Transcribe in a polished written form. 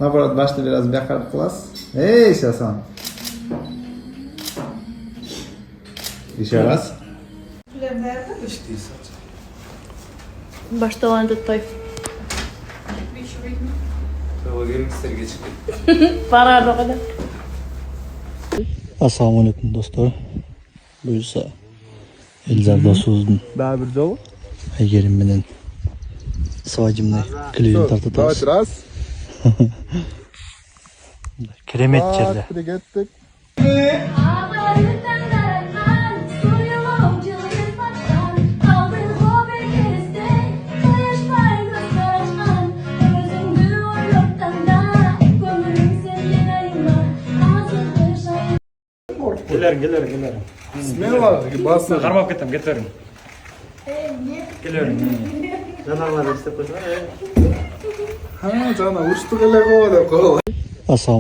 Naobорот, başta biraz bekarlık kılas. Ey Hasan. İşe ras. Başta olan tutay. Para o kadar. Assalomu alaykum do'stlar. Buyursa Elzarda so'zdim. Daha bir dolu. Aygerim bilan sovajimni kliyent Давайте tortamiz. раз. Kremet yerda. Приgettik. Geliyorum. Bismillah. Basın. Karmap gittim, getirin. Geliyorum. Ha, cana uçtu gele kovalar. Assalomu